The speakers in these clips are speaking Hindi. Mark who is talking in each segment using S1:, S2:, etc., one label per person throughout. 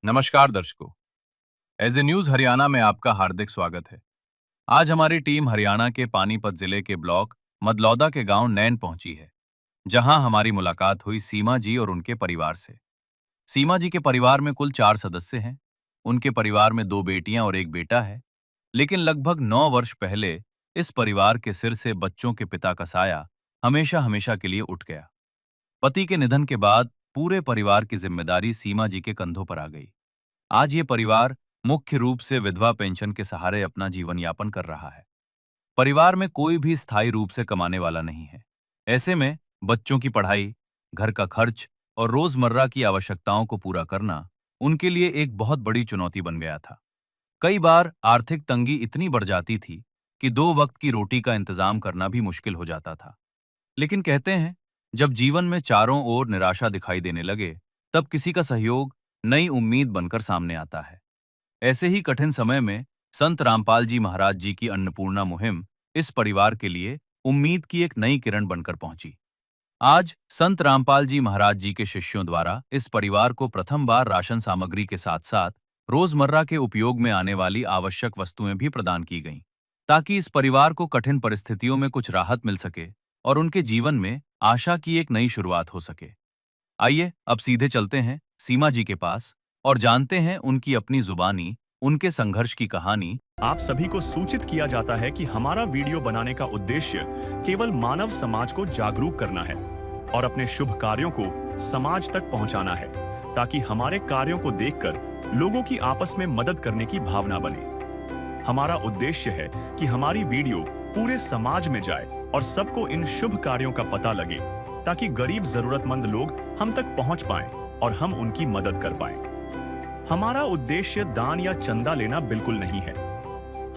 S1: नमस्कार दर्शकों। एज ए न्यूज हरियाणा में आपका हार्दिक स्वागत है। आज हमारी टीम हरियाणा के पानीपत जिले के ब्लॉक मदलौदा के गांव नैन पहुंची है, जहां हमारी मुलाकात हुई सीमा जी और उनके परिवार से। सीमा जी के परिवार में कुल 4 सदस्य हैं। उनके परिवार में 2 बेटियां और एक बेटा है, लेकिन लगभग 9 वर्ष पहले इस परिवार के सिर से बच्चों के पिता का साया हमेशा हमेशा के लिए उठ गया। पति के निधन के बाद पूरे परिवार की जिम्मेदारी सीमा जी के कंधों पर आ गई। आज ये परिवार मुख्य रूप से विधवा पेंशन के सहारे अपना जीवन यापन कर रहा है। परिवार में कोई भी स्थायी रूप से कमाने वाला नहीं है। ऐसे में बच्चों की पढ़ाई, घर का खर्च और रोजमर्रा की आवश्यकताओं को पूरा करना उनके लिए एक बहुत बड़ी चुनौती बन गया था। कई बार आर्थिक तंगी इतनी बढ़ जाती थी कि 2 वक्त की रोटी का इंतजाम करना भी मुश्किल हो जाता था। लेकिन कहते हैं, जब जीवन में चारों ओर निराशा दिखाई देने लगे, तब किसी का सहयोग नई उम्मीद बनकर सामने आता है। ऐसे ही कठिन समय में संत रामपाल जी महाराज जी की अन्नपूर्णा मुहिम इस परिवार के लिए उम्मीद की एक नई किरण बनकर पहुंची। आज संत रामपाल जी महाराज जी के शिष्यों द्वारा इस परिवार को प्रथम बार राशन सामग्री के साथ साथ रोजमर्रा के उपयोग में आने वाली आवश्यक वस्तुएं भी प्रदान की गईं, ताकि इस परिवार को कठिन परिस्थितियों में कुछ राहत मिल सके और उनके जीवन में आशा की एक नई शुरुआत हो सके। आइए अब सीधे चलते हैं सीमा जी के पास और जानते हैं उनकी अपनी जुबानी उनके संघर्ष की कहानी।
S2: आप सभी को सूचित किया जाता है कि हमारा वीडियो बनाने का उद्देश्य केवल मानव समाज को जागरूक करना है और अपने शुभ कार्यों को समाज तक पहुंचाना है, ताकि हमारे कार्यों को देखकर लोगों की आपस में मदद करने की भावना बने। हमारा उद्देश्य है कि हमारी वीडियो पूरे समाज में जाए और सबको इन शुभ कार्यों का पता लगे, ताकि गरीब जरूरतमंद लोग हम तक पहुंच पाएं और हम उनकी मदद कर पाएं। हमारा उद्देश्य दान या चंदा लेना बिल्कुल नहीं है।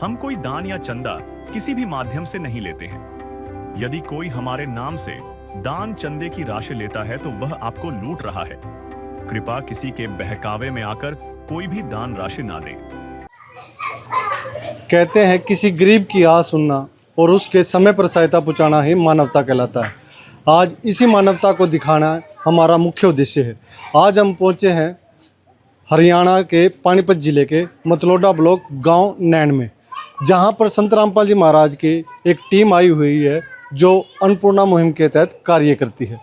S2: हम कोई दान या चंदा किसी भी माध्यम से नहीं लेते हैं। यदि कोई हमारे नाम से दान चंदे की राशि लेता है तो वह आपको लूट रहा है। कृपया किसी के बहकावे में आकर कोई भी दान राशि ना दें।
S3: कहते हैं किसी गरीब की आह सुनना और उसके समय पर सहायता पहुंचाना ही मानवता कहलाता है। आज इसी मानवता को दिखाना हमारा मुख्य उद्देश्य है। आज हम पहुंचे हैं हरियाणा के पानीपत जिले के मतलौडा ब्लॉक गांव नैन में, जहां पर संत रामपाल जी महाराज की एक टीम आई हुई है जो अन्नपूर्णा मुहिम के तहत कार्य करती है।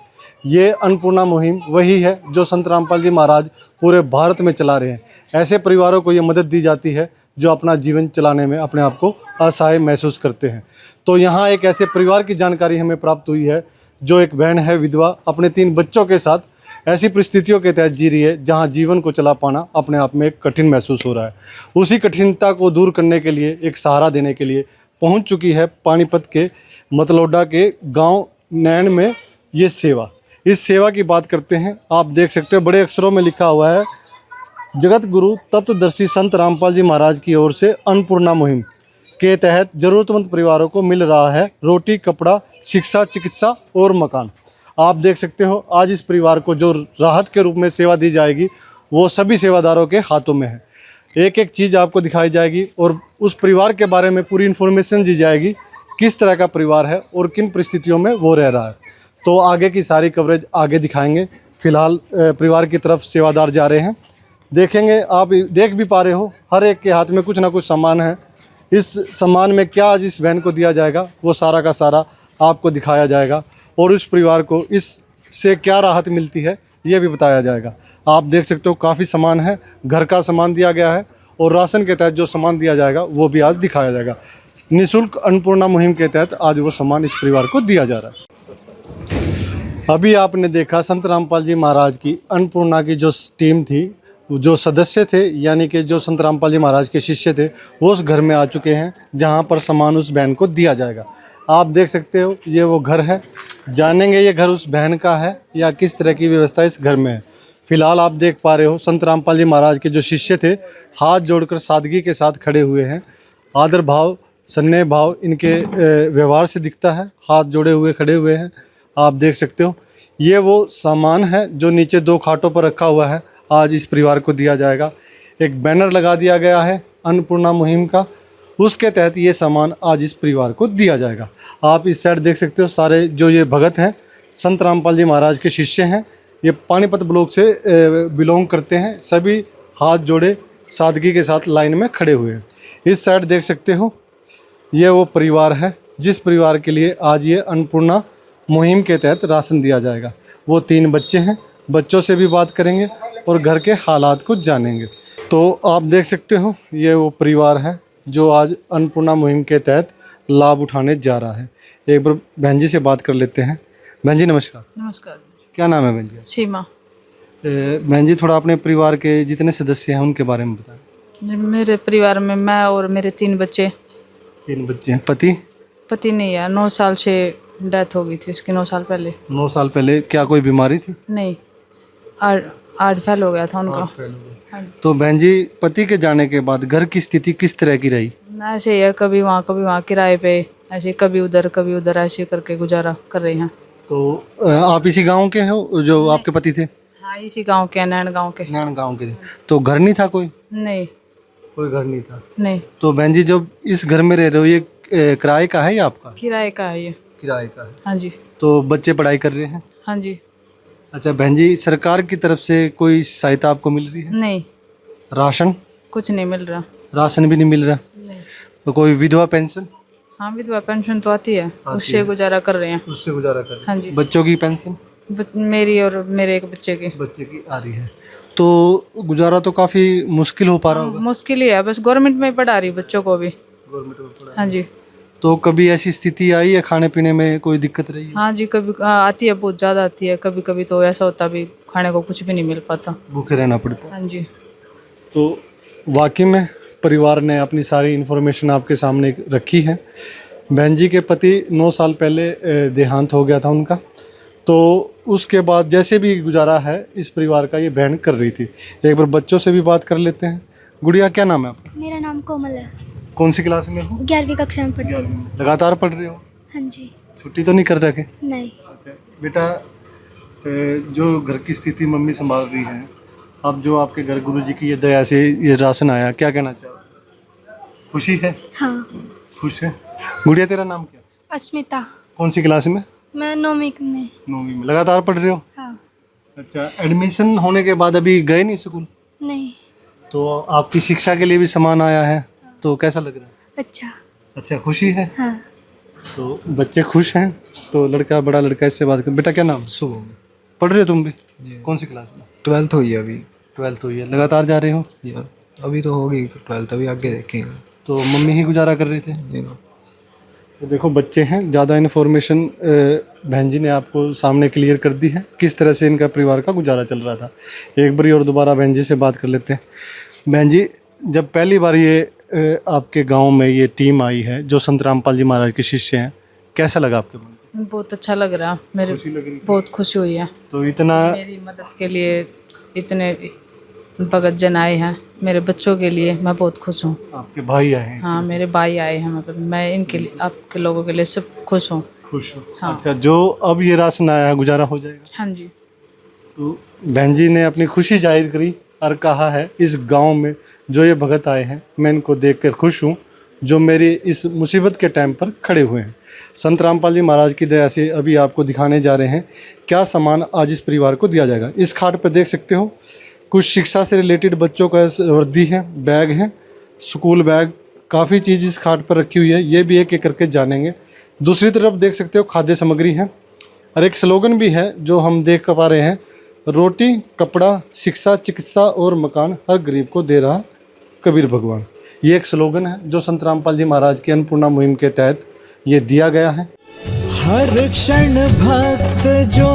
S3: ये अन्नपूर्णा मुहिम वही है जो संत रामपाल जी महाराज पूरे भारत में चला रहे हैं। ऐसे परिवारों को ये मदद दी जाती है जो अपना जीवन चलाने में अपने आप को असहाय महसूस करते हैं। तो यहाँ एक ऐसे परिवार की जानकारी हमें प्राप्त हुई है जो एक बहन है विधवा, अपने 3 बच्चों के साथ ऐसी परिस्थितियों के तहत जी रही है जहां जीवन को चला पाना अपने आप में एक कठिन महसूस हो रहा है। उसी कठिनता को दूर करने के लिए, एक सहारा देने के लिए पहुंच चुकी है पानीपत के मतलौडा के गांव नैन में ये सेवा। इस सेवा की बात करते हैं। आप देख सकते हो बड़े अक्षरों में लिखा हुआ है, जगत गुरु तत्वदर्शी संत रामपाल जी महाराज की ओर से अन्नपूर्णा मुहिम के तहत जरूरतमंद परिवारों को मिल रहा है रोटी, कपड़ा, शिक्षा, चिकित्सा और मकान। आप देख सकते हो आज इस परिवार को जो राहत के रूप में सेवा दी जाएगी वो सभी सेवादारों के हाथों में है। एक एक चीज़ आपको दिखाई जाएगी और उस परिवार के बारे में पूरी इन्फॉर्मेशन दी जाएगी, किस तरह का परिवार है और किन परिस्थितियों में वो रह रहा है। तो आगे की सारी कवरेज आगे दिखाएंगे। फिलहाल परिवार की तरफ सेवादार जा रहे हैं, देखेंगे। आप देख भी पा रहे हो हर एक के हाथ में कुछ ना कुछ सामान है। इस सामान में क्या आज इस बहन को दिया जाएगा वो सारा का सारा आपको दिखाया जाएगा और उस परिवार को इससे क्या राहत मिलती है ये भी बताया जाएगा। आप देख सकते हो काफ़ी सामान है, घर का सामान दिया गया है और राशन के तहत जो सामान दिया जाएगा वो भी आज दिखाया जाएगा। निःशुल्क अन्नपूर्णा मुहिम के तहत आज वो सामान इस परिवार को दिया जा रहा है। अभी आपने देखा संत रामपाल जी महाराज की अन्नपूर्णा की जो टीम थी, जो सदस्य थे यानी कि जो संत रामपाल जी महाराज के शिष्य थे, वो उस घर में आ चुके हैं जहाँ पर सामान उस बहन को दिया जाएगा। आप देख सकते हो ये वो घर है। जानेंगे ये घर उस बहन का है या किस तरह की व्यवस्था इस घर में है। फिलहाल आप देख पा रहे हो संत रामपाल जी महाराज के जो शिष्य थे हाथ जोड़कर सादगी के साथ खड़े हुए हैं। आदर भाव, स्नेह भाव इनके व्यवहार से दिखता है। हाथ जोड़े हुए खड़े हुए हैं। आप देख सकते हो ये वो सामान है जो नीचे 2 खाटों पर रखा हुआ है, आज इस परिवार को दिया जाएगा। एक बैनर लगा दिया गया है अन्नपूर्णा मुहिम का, उसके तहत ये सामान आज इस परिवार को दिया जाएगा। आप इस साइड देख सकते हो सारे जो ये भगत हैं संत रामपाल जी महाराज के शिष्य हैं। ये पानीपत ब्लॉक से बिलोंग करते हैं। सभी हाथ जोड़े सादगी के साथ लाइन में खड़े हुए हैं। इस साइड देख सकते हो, ये वो परिवार है जिस परिवार के लिए आज ये अन्नपूर्णा मुहिम के तहत राशन दिया जाएगा। वो 3 बच्चे हैं, बच्चों से भी बात करेंगे और घर के हालात को जानेंगे। तो आप देख सकते हो, ये वो परिवार है जो आज अन्नपूर्णा मुहिम के तहत लाभ उठाने जा रहा है। एक बार बहन जी से बात कर लेते हैं। बहन जी नमस्कार।
S4: नमस्कार।
S3: क्या नाम है बहन जी?
S4: सीमा।
S3: बहन जी थोड़ा अपने परिवार के जितने सदस्य हैं उनके बारे में बताएं।
S4: मेरे परिवार में मैं और मेरे 3 बच्चे।
S3: 3 बच्चे हैं। पति
S4: नहीं है, 9 साल से डेथ हो गई थी उसकी, 9 साल पहले।
S3: 9 साल पहले क्या कोई बीमारी थी?
S4: नहीं, हार्ट फेल हो गया था उनका। हाँ।
S3: तो बहन जी पति के जाने के बाद घर की स्थिति किस तरह की रही?
S4: ऐसे ही है, कभी वहाँ किराए पे, ऐसे कभी उधर ऐसे करके गुजारा कर रहे हैं।
S3: तो आप इसी गांव के हो जो आपके पति थे?
S4: हाँ, इसी गांव के, नैन गांव के।
S3: नैन गांव के थे। तो घर नहीं था कोई?
S4: नहीं,
S3: कोई घर नहीं था।
S4: नहीं।
S3: तो बहन जी जब इस घर में रह रहे हो, ये किराए का है या आपका?
S4: किराए का है ये।
S3: किराए का है।
S4: हाँ जी।
S3: तो बच्चे पढ़ाई कर रहे हैं?
S4: हाँ जी।
S3: अच्छा बहन जी, सरकार की तरफ से कोई सहायता आपको मिल रही है?
S4: नहीं,
S3: राशन?
S4: कुछ नहीं मिल रहा।
S3: राशन भी नहीं मिल रहा?
S4: नहीं।
S3: तो कोई विधवा पेंशन?
S4: हाँ, विधवा पेंशन तो आती है, उससे गुजारा कर रहे हैं।
S3: उससे गुजारा कर रहे हैं।
S4: हाँ जी।
S3: बच्चों की पेंशन?
S4: मेरी और मेरे एक बच्चे की
S3: आ रही है। तो गुजारा तो काफ़ी मुश्किल हो पा रहा होगा?
S4: मुश्किल ही है, बस गवर्नमेंट में ही पढ़ा रही बच्चों को भी।
S3: गवर्नमेंट में पढ़ा।
S4: हाँ जी।
S3: तो कभी ऐसी स्थिति आई है खाने पीने में कोई दिक्कत रही है?
S4: हाँ जी, कभी आती है, बहुत ज़्यादा आती है। कभी कभी तो ऐसा होता भी खाने को कुछ भी नहीं मिल पाता,
S3: भूखे रहना पड़ता है।
S4: हाँ जी।
S3: तो वाकई में परिवार ने अपनी सारी इन्फॉर्मेशन आपके सामने रखी है। बहन जी के पति 9 साल पहले देहांत हो गया था उनका। तो उसके बाद जैसे भी गुजारा है इस परिवार का ये बहन कर रही थी। एक बार बच्चों से भी बात कर लेते हैं। गुड़िया क्या नाम है आपका?
S5: मेरा नाम कोमल है।
S3: कौन सी क्लास में हो?
S5: 11वीं कक्षा में पढ़ रही हूँ।
S3: लगातार पढ़ रहे हो?
S5: हाँ जी।
S3: छुट्टी तो नहीं कर रखे?
S5: नहीं।
S3: बेटा, जो घर की स्थिति मम्मी संभाल रही है, अब जो आपके घर गुरुजी की ये दया से ये राशन आया, क्या कहना चाहो? खुशी है?
S5: हाँ।
S3: खुश है। गुड़िया तेरा नाम क्या?
S5: अस्मिता।
S3: कौन सी क्लास में?
S5: मैं 9वीं में।
S3: 9वीं में। लगातार पढ़ रहे हो?
S5: हाँ।
S3: अच्छा, एडमिशन होने के बाद अभी गए नहीं स्कूल?
S5: नहीं।
S3: तो आपकी शिक्षा के लिए भी सामान आया है, तो कैसा लग रहा है?
S5: अच्छा।
S3: अच्छा, खुशी है?
S5: हाँ।
S3: तो बच्चे खुश हैं। तो लड़का, बड़ा लड़का, इससे बात कर। बेटा क्या नाम?
S6: शुभम।
S3: पढ़ रहे हो तुम भी? कौन सी क्लास में?
S6: 12th हुई है अभी।
S3: 12th हुई है। लगातार जा रहे हो?
S6: या अभी तो हो गई 12th, अभी आगे देखेंगे।
S3: तो मम्मी ही गुजारा कर रही थे?
S6: जी ना।
S3: तो देखो बच्चे हैं, ज़्यादा इन्फॉर्मेशन बहन जी ने आपको सामने क्लियर कर दी है किस तरह से इनका परिवार का गुजारा चल रहा था। एक बार और दोबारा बहन जी से बात कर लेते हैं। बहन जी, जब पहली बार ये आपके गांव में ये टीम आई है जो संत रामपाल जी महाराज के शिष्य हैं, कैसा लगा आपके मन को?
S4: बहुत अच्छा लग रहा, मेरे
S3: खुशी लग रही?
S4: बहुत खुशी हुई है।
S3: तो इतना
S4: मेरी मदद के लिए इतने भगत जन आए हैं, मेरे बच्चों के लिए मैं बहुत खुश हूँ।
S3: आपके भाई आए हैं?
S4: हाँ, मेरे भाई आए हैं, मतलब मैं इनके लिए, आपके लोगों के लिए सब खुश हूँ।
S3: खुश हो?
S4: हाँ।
S3: अच्छा, जो अब ये राशन आया है गुजारा हो जाएगा?
S4: हाँ जी।
S3: तो बहन जी ने अपनी खुशी जाहिर करी और कहा है इस गांव में जो ये भगत आए हैं मैं इनको देखकर खुश हूँ, जो मेरी इस मुसीबत के टाइम पर खड़े हुए हैं। संत रामपाल जी महाराज की दया से अभी आपको दिखाने जा रहे हैं क्या सामान आज इस परिवार को दिया जाएगा। इस खाट पर देख सकते हो कुछ शिक्षा से रिलेटेड बच्चों का वर्दी है, बैग है, स्कूल बैग, काफ़ी चीज़ इस खाट पर रखी हुई है। ये भी एक एक करके जानेंगे। दूसरी तरफ देख सकते हो खाद्य सामग्री है और एक स्लोगन भी है जो हम देख पा रहे हैं, रोटी, कपड़ा, शिक्षा, चिकित्सा और मकान हर गरीब को दे रहा कबीर भगवान। ये एक स्लोगन है जो संत रामपाल जी महाराज की अन्नपूर्णा मुहिम के तहत ये दिया गया है।
S7: हर क्षण भक्त जो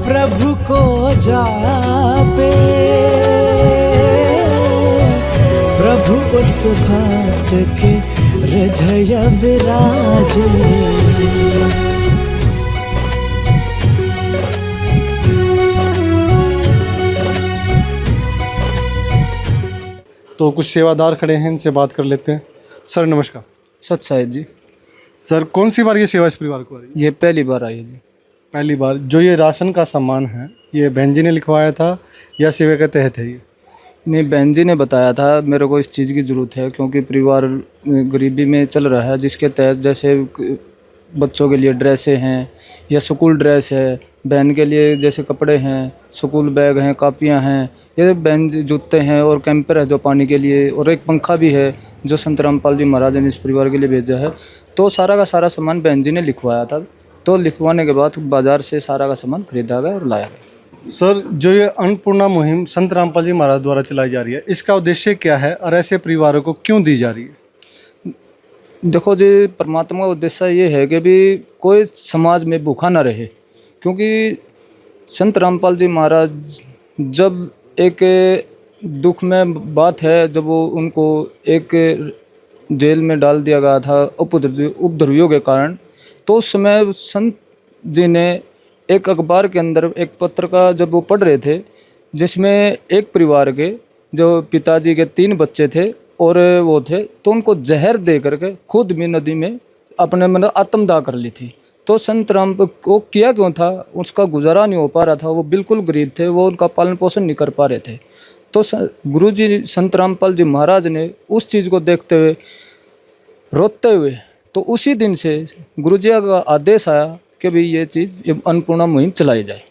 S7: प्रभु को जापे, प्रभु उस भक्त के हृदय विराजे।
S3: तो कुछ सेवादार खड़े हैं, इनसे बात कर लेते हैं। सर नमस्कार।
S8: सच साहिब जी,
S3: सर कौन सी बार ये सेवा इस परिवार को आ रही है?
S8: ये पहली बार आई है जी।
S3: पहली बार। जो ये राशन का सामान है ये बहन जी ने लिखवाया था या सेवा के तहत है ये?
S8: नहीं, बहन जी ने बताया था मेरे को इस चीज़ की ज़रूरत है क्योंकि परिवार गरीबी में चल रहा है, जिसके तहत जैसे बच्चों के लिए ड्रेसें हैं या स्कूल ड्रेस है बहन के लिए जैसे कपड़े हैं, स्कूल बैग हैं, कापियां हैं, ये बहन जूते हैं और कैंपर है जो पानी के लिए, और एक पंखा भी है जो संत रामपाल जी महाराज ने इस परिवार के लिए भेजा है। तो सारा का सारा सामान बहन जी ने लिखवाया था। तो लिखवाने के बाद बाज़ार से सारा का सामान खरीदा गया और लाया गया।
S3: सर, जो ये अन्नपूर्णा मुहिम संत रामपाल जी महाराज द्वारा चलाई जा रही है, इसका उद्देश्य क्या है और ऐसे परिवारों को क्यों दी जा रही है?
S8: देखो जी, परमात्मा का उद्देश्य ये है कि भी कोई समाज में भूखा ना रहे, क्योंकि संत रामपाल जी महाराज जब एक दुख में बात है, जब वो उनको एक जेल में डाल दिया गया था उपद्रवियों के कारण, तो उस समय संत जी ने एक अखबार के अंदर एक पत्र का जब वो पढ़ रहे थे, जिसमें एक परिवार के जो पिताजी के 3 बच्चे थे और वो थे, तो उनको जहर दे करके खुद भी नदी में अपने मतलब आत्मदाह कर ली थी। तो संत राम को किया क्यों था? उसका गुजारा नहीं हो पा रहा था, वो बिल्कुल गरीब थे, वो उनका पालन पोषण नहीं कर पा रहे थे। तो गुरु जी संत रामपाल जी महाराज ने उस चीज़ को देखते हुए, रोते हुए, तो उसी दिन से गुरु जी का आदेश आया कि भाई ये चीज़, ये अन्नपूर्णा मुहिम चलाई जाए।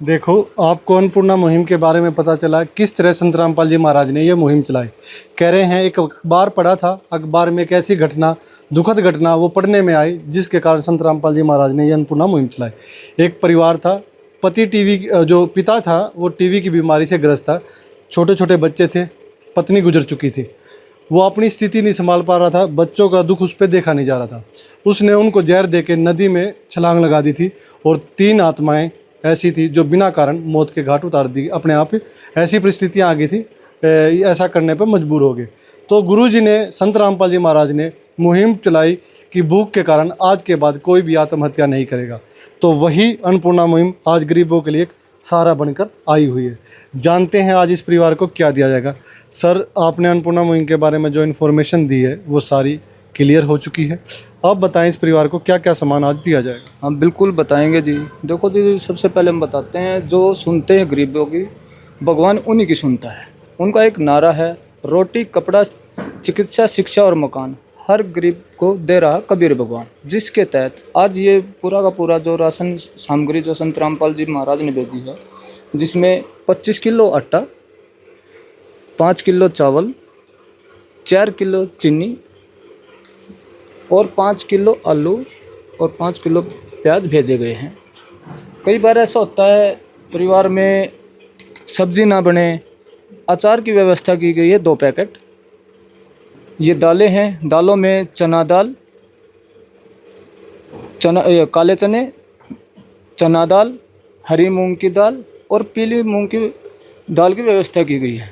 S3: देखो, आपको अन्नपूर्णा मुहिम के बारे में पता चला किस तरह संत रामपाल जी महाराज ने ये मुहिम चलाई। कह रहे हैं एक अखबार पढ़ा था, अखबार में एक ऐसी घटना, दुखद घटना वो पढ़ने में आई, जिसके कारण संत रामपाल जी महाराज ने ये अन्नपूर्णा मुहिम चलाई। एक परिवार था, पति टीवी, जो पिता था वो टीवी की बीमारी से ग्रस्त था, छोटे छोटे बच्चे थे, पत्नी गुजर चुकी थी, वो अपनी स्थिति नहीं संभाल पा रहा था, बच्चों का दुख उस पर देखा नहीं जा रहा था। उसने उनको जहर देके नदी में छलांग लगा दी थी और 3 आत्माएं ऐसी थी जो बिना कारण मौत के घाट उतार दी अपने आप ही। ऐसी परिस्थितियां आ गई थी, ऐसा करने पर मजबूर हो गए। तो गुरु जी ने, संत रामपाल जी महाराज ने मुहिम चलाई कि भूख के कारण आज के बाद कोई भी आत्महत्या नहीं करेगा। तो वही अन्नपूर्णा मुहिम आज गरीबों के लिए एक सहारा बनकर आई हुई है। जानते हैं आज इस परिवार को क्या दिया जाएगा। सर, आपने अन्नपूर्णा मुहिम के बारे में जो इन्फॉर्मेशन दी है वो सारी क्लियर हो चुकी है। आप बताएं इस परिवार को क्या क्या सामान आज दिया जाएगा।
S8: हम बिल्कुल बताएंगे जी। देखो जी, सबसे पहले हम बताते हैं, जो सुनते हैं गरीबों की, भगवान उन्हीं की सुनता है। उनका एक नारा है, रोटी, कपड़ा, चिकित्सा, शिक्षा और मकान हर गरीब को दे रहा कबीर भगवान, जिसके तहत आज ये पूरा का पूरा जो राशन सामग्री जो संत रामपाल जी महाराज ने भेजी है, जिसमें 25 किलो आटा, 5 किलो चावल, 4 किलो चीनी और 5 किलो आलू और 5 किलो प्याज भेजे गए हैं। कई बार ऐसा होता है परिवार में सब्जी ना बने, अचार की व्यवस्था की गई है 2 पैकेट। ये दालें हैं, दालों में चना दाल, काले चने, चना दाल, हरी मूंग की दाल और पीली मूंग की दाल की व्यवस्था की गई है।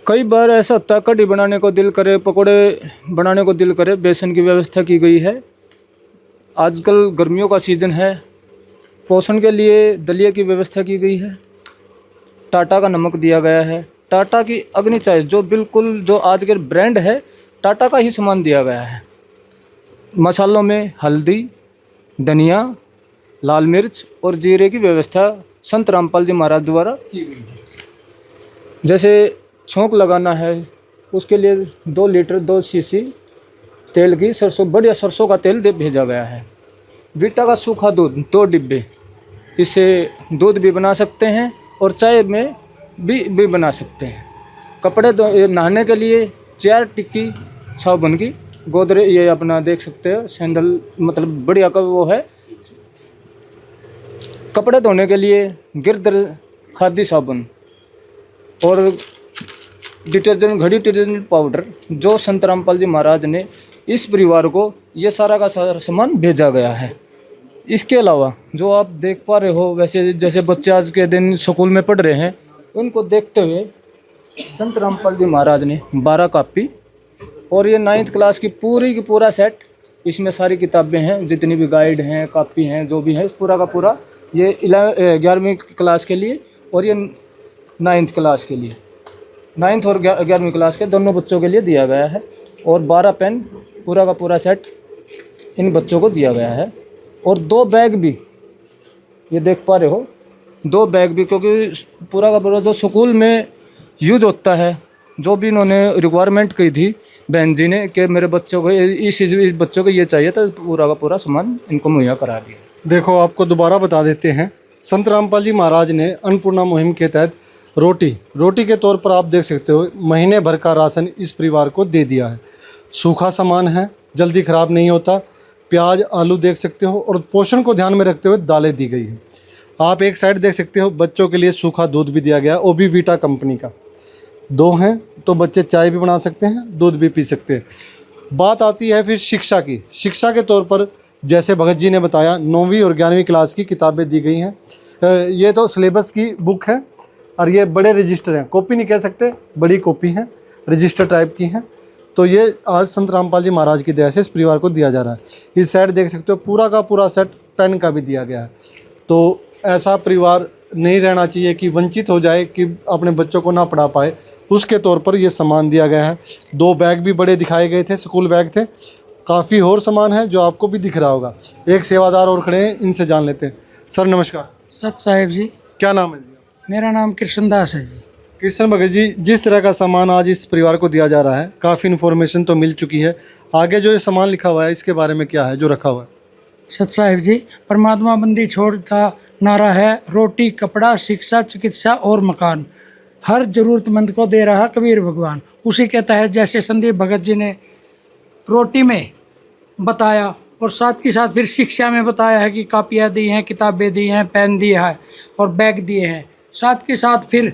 S8: कई बार ऐसा होता है कढ़ी बनाने को दिल करे, पकोड़े बनाने को दिल करे, बेसन की व्यवस्था की गई है। आजकल गर्मियों का सीज़न है, पोषण के लिए दलिया की व्यवस्था की गई है। टाटा का नमक दिया गया है, टाटा की अग्नि चाय जो बिल्कुल जो आज के ब्रांड है, टाटा का ही सामान दिया गया है। मसालों में हल्दी, धनिया, लाल मिर्च और जीरे की व्यवस्था संत रामपाल जी महाराज द्वारा की गई है। जैसे छोंक लगाना है, उसके लिए 2 लीटर 2 सीसी तेल की बढ़िया सरसों का तेल भेजा गया है। वीटा का सूखा दूध 2 डिब्बे, इससे दूध भी बना सकते हैं और चाय में भी बना सकते हैं। कपड़े नहाने के लिए 4 टिक्की साबुन की, गोदरे ये अपना देख सकते हो, सैंडल मतलब बढ़िया का वो है। कपड़े धोने के लिए गिरदर खादी साबुन और डिटर्जेंट, घड़ी डिटर्जेंट पाउडर, जो संत रामपाल जी महाराज ने इस परिवार को ये सारा का सारा सामान भेजा गया है। इसके अलावा जो आप देख पा रहे हो, वैसे जैसे बच्चे आज के दिन स्कूल में पढ़ रहे हैं, उनको देखते हुए संत रामपाल जी महाराज ने 12 कापी और ये 9th क्लास की पूरा सेट, इसमें सारी किताबें हैं, जितनी भी गाइड हैं, कापी हैं, जो भी है, पूरा का पूरा ये 11वीं क्लास के लिए और ये 9th क्लास के लिए, 9th और 11वीं क्लास के दोनों बच्चों के लिए दिया गया है। और 12 पेन, पूरा का पूरा सेट इन बच्चों को दिया गया है। और 2 बैग भी, ये देख पा रहे हो, 2 बैग भी, क्योंकि पूरा का पूरा जो स्कूल में यूज होता है, जो भी इन्होंने रिक्वायरमेंट की थी बहन जी ने कि मेरे बच्चों को इस बच्चों को ये चाहिए, तो पूरा का पूरा सामान इनको मुहैया करा दिया।
S3: देखो आपको दोबारा बता देते हैं, संत रामपाल जी महाराज ने अन्नपूर्णा मुहिम के तहत रोटी के तौर पर आप देख सकते हो महीने भर का राशन इस परिवार को दे दिया है। सूखा सामान है, जल्दी ख़राब नहीं होता। प्याज आलू देख सकते हो और पोषण को ध्यान में रखते हुए दालें दी गई हैं। आप एक साइड देख सकते हो बच्चों के लिए सूखा दूध भी दिया गया, वो भी वीटा कंपनी का। 2 हैं तो बच्चे चाय भी बना सकते हैं, दूध भी पी सकते हैं। बात आती है फिर शिक्षा की। शिक्षा के तौर पर जैसे भगत जी ने बताया 9वीं और 11वीं क्लास की किताबें दी गई हैं। ये तो सिलेबस की बुक है और ये बड़े रजिस्टर हैं, कॉपी नहीं कह सकते, बड़ी कॉपी हैं, रजिस्टर टाइप की हैं। तो ये आज संत रामपाल जी महाराज की दया से इस परिवार को दिया जा रहा है। इस साइड देख सकते हो पूरा का पूरा सेट पेन का भी दिया गया है। तो ऐसा परिवार नहीं रहना चाहिए कि वंचित हो जाए, कि अपने बच्चों को ना पढ़ा पाए, उसके तौर पर ये सामान दिया गया है। 2 बैग भी बड़े दिखाए गए थे, स्कूल बैग थे। काफ़ी और सामान है जो आपको भी दिख रहा होगा। एक सेवादार और खड़े हैं, इनसे जान लेते हैं। सर नमस्कार।
S8: सत साहेब जी,
S3: क्या नाम है जी?
S8: मेरा नाम कृष्णदास है जी।
S3: कृष्ण भगत जी, जिस तरह का सामान आज इस परिवार को दिया जा रहा है, काफ़ी इन्फॉर्मेशन तो मिल चुकी है। आगे जो ये सामान लिखा हुआ है इसके बारे में क्या है जो रखा हुआ है?
S8: सत साहिब जी, परमात्मा बंदी छोड़ का नारा है, रोटी कपड़ा शिक्षा चिकित्सा और मकान हर जरूरतमंद को दे रहा कबीर भगवान। उसी के तहत जैसे संदीप भगत जी ने रोटी में बताया और साथ के साथ फिर शिक्षा में बताया है कि कापियाँ दी हैं, किताबें दी हैं, पेन दिया है और बैग दिए हैं। साथ के साथ फिर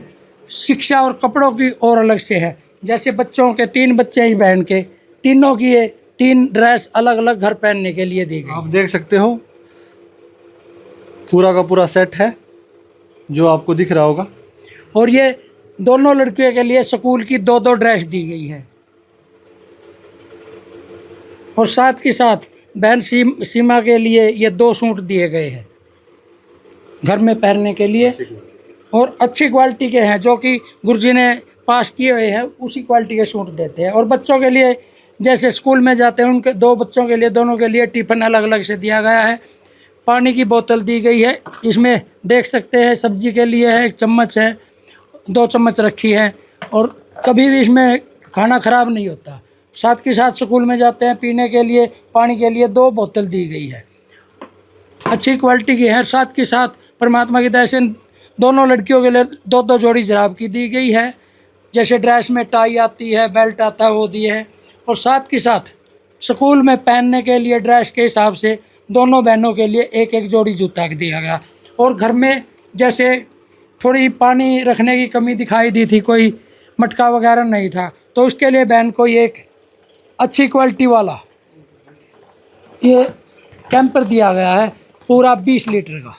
S8: शिक्षा और कपड़ों की और अलग से है। जैसे बच्चों के 3 बच्चे हैं बहन के, तीनों की ये 3 ड्रेस अलग अलग घर पहनने के लिए दी गई।
S3: आप देख सकते हो पूरा का पूरा सेट है जो आपको दिख रहा होगा।
S8: और ये दोनों लड़कियों के लिए स्कूल की 2-2 ड्रेस दी गई है। और साथ के साथ बहन सीमा के लिए ये 2 सूट दिए गए हैं घर में पहनने के लिए, और अच्छी क्वालिटी के हैं जो कि गुरुजी ने पास किए हुए हैं, उसी क्वालिटी के सूट देते हैं। और बच्चों के लिए जैसे स्कूल में जाते हैं उनके 2 बच्चों के लिए दोनों के लिए टिफ़िन अलग अलग से दिया गया है। पानी की बोतल दी गई है, इसमें देख सकते हैं सब्जी के लिए है, 1 चम्मच है, 2 चम्मच रखी है और कभी भी इसमें खाना ख़राब नहीं होता। साथ के साथ स्कूल में जाते हैं पीने के लिए पानी के लिए 2 बोतल दी गई है, अच्छी क्वालिटी की है। साथ के साथ परमात्मा की दया से दोनों लड़कियों के लिए 2-2 जोड़ी जराब की दी गई है। जैसे ड्रेस में टाई आती है, बेल्ट आता है, वो दिए है। और साथ के साथ स्कूल में पहनने के लिए ड्रेस के हिसाब से दोनों बहनों के लिए 1-1 जोड़ी जूता दिया गया। और घर में जैसे थोड़ी पानी रखने की कमी दिखाई दी थी, कोई मटका वगैरह नहीं था, तो उसके लिए बहन को ये एक अच्छी क्वालिटी वाला ये कैंपर दिया गया है पूरा 20 लीटर का।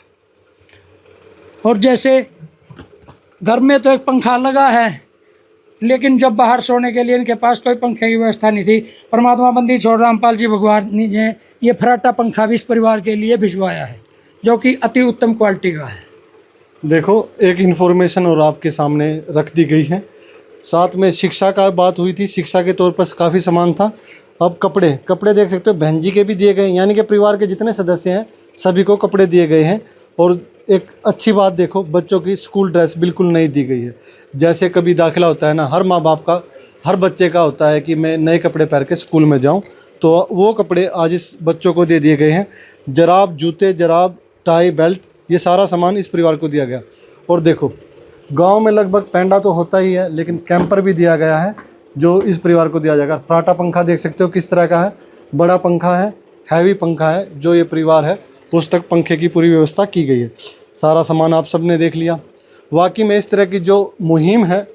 S8: और जैसे घर में तो एक पंखा लगा है, लेकिन जब बाहर सोने के लिए इनके पास कोई पंखे की व्यवस्था नहीं थी, परमात्मा बंदी छोड़ रामपाल जी भगवान ने ये फराटा पंखा भी इस परिवार के लिए भिजवाया है जो कि अति उत्तम क्वालिटी का है।
S3: देखो एक इन्फॉर्मेशन और आपके सामने रख दी गई है। साथ में शिक्षा का बात हुई थी, शिक्षा के तौर पर काफ़ी सामान था। अब कपड़े देख सकते हो बहन जी के भी दिए गए, यानी कि परिवार के जितने सदस्य हैं सभी को कपड़े दिए गए हैं। और एक अच्छी बात देखो, बच्चों की स्कूल ड्रेस बिल्कुल नहीं दी गई है। जैसे कभी दाखिला होता है ना, हर माँ बाप का, हर बच्चे का होता है कि मैं नए कपड़े पहन के स्कूल में जाऊं, तो वो कपड़े आज इस बच्चों को दे दिए गए हैं। जराब, जूते, जराब, टाई, बेल्ट, ये सारा सामान इस परिवार को दिया गया। और देखो गांव में लगभग पैंडा तो होता ही है, लेकिन कैंपर भी दिया गया है जो इस परिवार को दिया जाएगा। फराटा पंखा देख सकते हो किस तरह का है, बड़ा पंखा है, हैवी पंखा है। जो ये परिवार है उस तक पंखे की पूरी व्यवस्था की गई है। सारा सामान आप सब ने देख लिया। वाकई में इस तरह की जो मुहिम है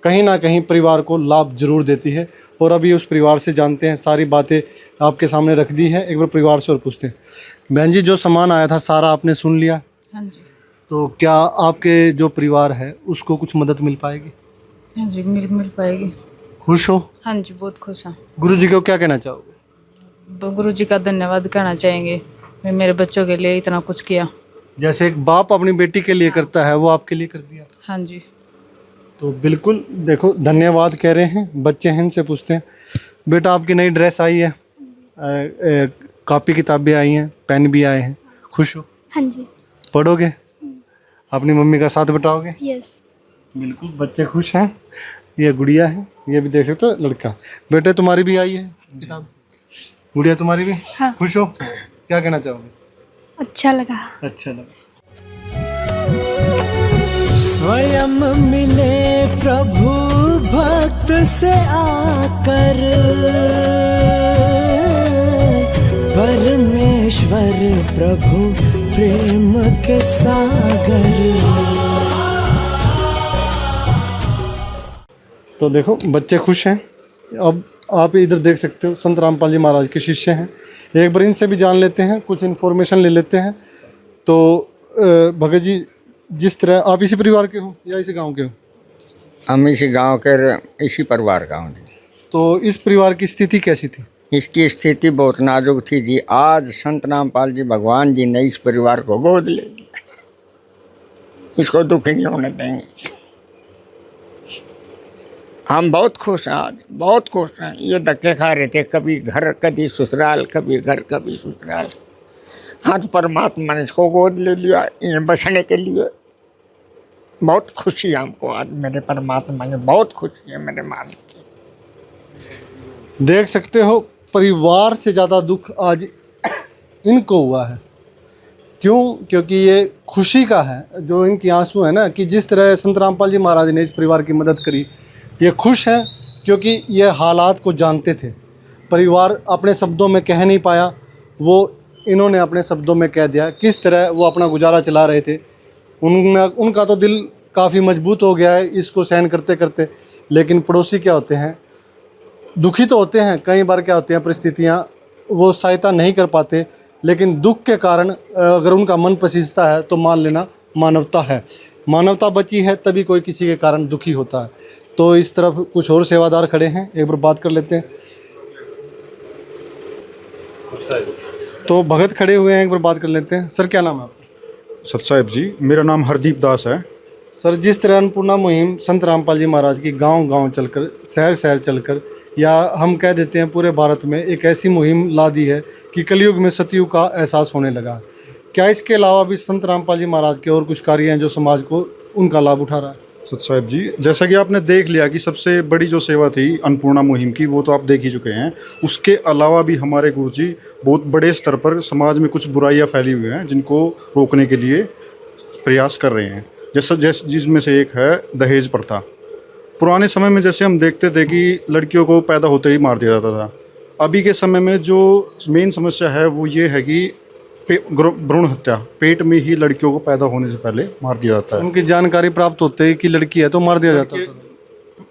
S3: कहीं ना कहीं परिवार को लाभ जरूर देती है। और अभी उस परिवार से जानते हैं, सारी बातें आपके सामने रख दी हैं। एक बार परिवार से और पूछते हैं। बहन जी, जो सामान आया था सारा आपने सुन लिया?
S4: हाँ जी।
S3: तो क्या आपके जो परिवार है उसको कुछ मदद मिल पाएगी?
S4: हाँ जी, मिल पाएगी।
S3: खुश हो?
S4: हाँ जी, बहुत खुश हूँ।
S3: गुरु जी को क्या कहना चाहोगे?
S4: गुरु जी का धन्यवाद कहना चाहेंगे, मैं मेरे बच्चों के लिए इतना कुछ किया।
S3: जैसे एक बाप अपनी बेटी के लिए करता है वो आपके लिए कर दिया।
S4: हाँ जी।
S3: तो बिल्कुल देखो धन्यवाद कह रहे हैं। बच्चे हैं, इनसे पूछते हैं। बेटा आपकी नई ड्रेस आई है, कॉपी किताबें आई हैं, पेन भी आए हैं, खुश हो?
S5: हाँ जी।
S3: पढ़ोगे? अपनी मम्मी का साथ बटाओगे?
S5: यस।
S3: बिल्कुल, बच्चे खुश हैं। ये गुड़िया है, ये भी देख सकते हो लड़का। बेटे तुम्हारी भी आई है किताब? गुड़िया तुम्हारी भी?
S5: हाँ।
S3: खुश हो? क्या कहना चाहोगे?
S5: अच्छा लगा।
S3: अच्छा लगा।
S7: स्वयं मिले प्रभु भक्त से आकर, परमेश्वर प्रभु प्रेम के सागर।
S3: तो देखो बच्चे खुश हैं। अब आप इधर देख सकते हो संत रामपाल जी महाराज के शिष्य हैं। एक बार इनसे भी जान लेते हैं, कुछ इन्फॉर्मेशन ले लेते हैं। तो भगत जी, जिस तरह आप इसी परिवार के हो या इसी गांव के हो?
S9: हम इसी गांव के, इसी परिवार का हूँ जी।
S3: तो इस परिवार की स्थिति कैसी थी?
S9: इसकी स्थिति बहुत नाजुक थी जी। आज संत रामपाल जी भगवान जी ने इस परिवार को गोद ले लिया। इसको दुख नहीं होने देंगे। हम बहुत खुश हैं, आज बहुत खुश हैं। ये धक्के खा रहे थे, कभी घर कभी ससुराल, कभी घर कभी ससुराल। आज परमात्मा ने इसको गोद ले लिया ये बचने के लिए। बहुत खुशी है हमको आज, मेरे परमात्मा ने बहुत खुशी है मेरे मालिक की।
S3: देख सकते हो परिवार से ज़्यादा दुख आज इनको हुआ है। क्यों? क्योंकि ये खुशी का है, जो इनकी आंसू है ना, कि जिस तरह संत रामपाल जी महाराज ने इस परिवार की मदद करी। ये खुश हैं क्योंकि ये हालात को जानते थे। परिवार अपने शब्दों में कह नहीं पाया, वो इन्होंने अपने शब्दों में कह दिया। किस तरह वो अपना गुजारा चला रहे थे। उनका तो दिल काफ़ी मजबूत हो गया है इसको सहन करते करते। लेकिन पड़ोसी क्या होते हैं, दुखी तो होते हैं। कई बार क्या होती हैं परिस्थितियाँ, वो सहायता नहीं कर पाते। लेकिन दुख के कारण अगर उनका मन पसीजता है तो मान लेना मानवता है। मानवता बची है तभी कोई किसी के कारण दुखी होता है। तो इस तरफ कुछ और सेवादार खड़े हैं, एक बार बात कर लेते हैं। तो भगत खड़े हुए हैं, एक बार बात कर लेते हैं। सर क्या नाम है आपका?
S10: सत साहिब जी, मेरा नाम हरदीप दास है।
S3: सर, जिस तरह अन्नपूर्णा मुहिम संत रामपाल जी महाराज की गांव-गांव चलकर, शहर-शहर चलकर, या हम कह देते हैं पूरे भारत में एक ऐसी मुहिम ला दी है कि कलयुग में सतयुग का एहसास होने लगा। क्या इसके अलावा भी संत रामपाल जी महाराज के और कुछ कार्य हैं जो समाज को उनका लाभ उठा रहा है?
S10: सत साहिब जी, जैसा कि आपने देख लिया कि सबसे बड़ी जो सेवा थी अन्नपूर्णा मुहिम की, वो तो आप देख ही चुके हैं। उसके अलावा भी हमारे गुरुजी बहुत बड़े स्तर पर समाज में कुछ बुराइयां फैली हुई हैं जिनको रोकने के लिए प्रयास कर रहे हैं। जैसे जिसमें से एक है दहेज प्रथा। पुराने समय में जैसे हम देखते थे कि लड़कियों को पैदा होते ही मार दिया जाता था। अभी के समय में जो मेन समस्या है वो ये है कि भ्रूण हत्या, पेट में ही लड़कियों को पैदा होने से पहले मार दिया जाता है।
S3: उनकी जानकारी प्राप्त होते ही कि लड़की है तो मार दिया जाता है।